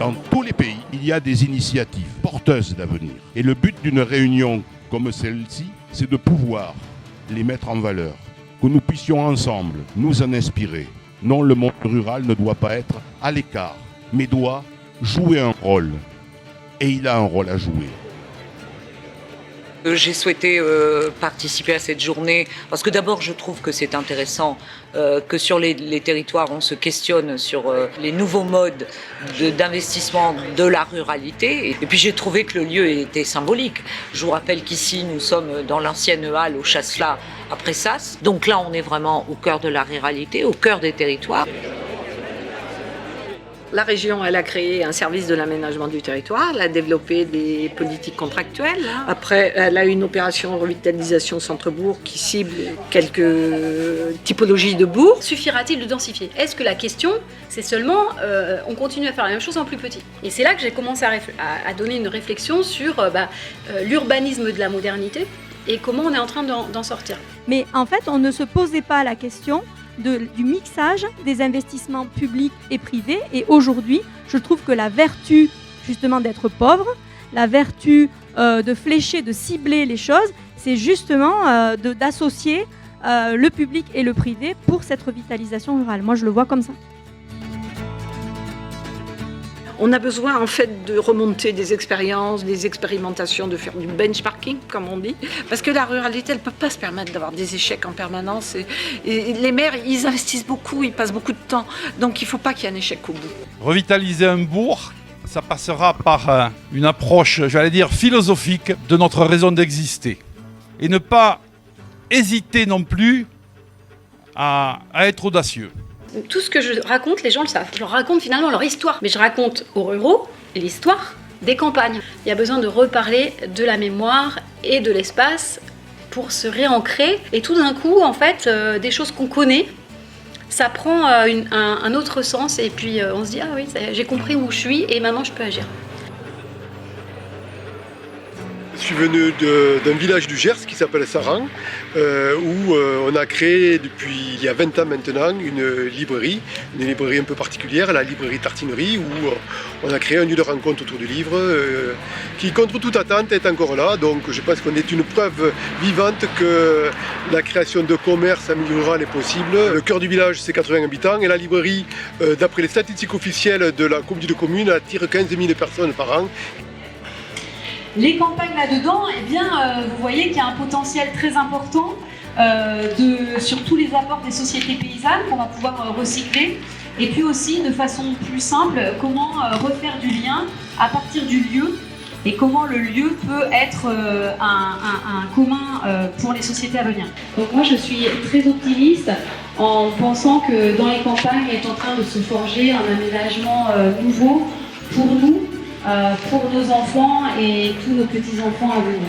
Dans tous les pays, il y a des initiatives porteuses d'avenir. Et le but d'une réunion comme celle-ci, c'est de pouvoir les mettre en valeur, que nous puissions ensemble nous en inspirer. Non, le monde rural ne doit pas être à l'écart, mais doit jouer un rôle. Et il a un rôle à jouer. J'ai souhaité participer à cette journée parce que d'abord je trouve que c'est intéressant que sur les territoires on se questionne sur les nouveaux modes d'investissement de la ruralité et puis j'ai trouvé que le lieu était symbolique. Je vous rappelle qu'ici nous sommes dans l'ancienne halle au Chasselas à Pressas, donc là on est vraiment au cœur de la ruralité, au cœur des territoires. La région, elle a créé un service de l'aménagement du territoire, elle a développé des politiques contractuelles. Après, elle a une opération revitalisation centre-bourg qui cible quelques typologies de bourgs. Suffira-t-il de densifier ? Est-ce que la question, c'est seulement on continue à faire la même chose en plus petit ? Et c'est là que j'ai commencé à donner une réflexion sur l'urbanisme de la modernité et comment on est en train d'en sortir. Mais en fait, on ne se posait pas la question du mixage des investissements publics et privés. Et aujourd'hui, je trouve que la vertu justement d'être pauvre, la vertu de flécher, de cibler les choses, c'est justement d'associer le public et le privé pour cette revitalisation rurale. Moi, je le vois comme ça. On a besoin en fait de remonter des expériences, des expérimentations, de faire du benchmarking comme on dit, parce que la ruralité elle peut pas se permettre d'avoir des échecs en permanence et les maires ils investissent beaucoup, ils passent beaucoup de temps, donc il faut pas qu'il y ait un échec au bout. Revitaliser un bourg, ça passera par une approche, j'allais dire, philosophique de notre raison d'exister et ne pas hésiter non plus à être audacieux. Tout ce que je raconte, les gens le savent. Je leur raconte finalement leur histoire. Mais je raconte aux ruraux l'histoire des campagnes. Il y a besoin de reparler de la mémoire et de l'espace pour se réancrer. Et tout d'un coup, en fait, des choses qu'on connaît, ça prend un autre sens. Et puis on se dit, ah oui, j'ai compris où je suis et maintenant je peux agir. Je suis venu d'un village du Gers qui s'appelle Saran, où on a créé depuis il y a 20 ans maintenant une librairie un peu particulière, la librairie Tartinerie, où on a créé un lieu de rencontre autour du livre qui, contre toute attente, est encore là. Donc je pense qu'on est une preuve vivante que la création de commerce en milieu rural est possible. Le cœur du village, c'est 80 habitants et la librairie, d'après les statistiques officielles de la communauté de communes, attire 15 000 personnes par an. Les campagnes là-dedans, eh bien, vous voyez qu'il y a un potentiel très important sur tous les apports des sociétés paysannes qu'on va pouvoir recycler. Et puis aussi, de façon plus simple, comment refaire du lien à partir du lieu et comment le lieu peut être un commun pour les sociétés à venir. Donc moi, je suis très optimiste en pensant que dans les campagnes est en train de se forger un aménagement nouveau pour nous, pour nos enfants et tous nos petits-enfants à venir.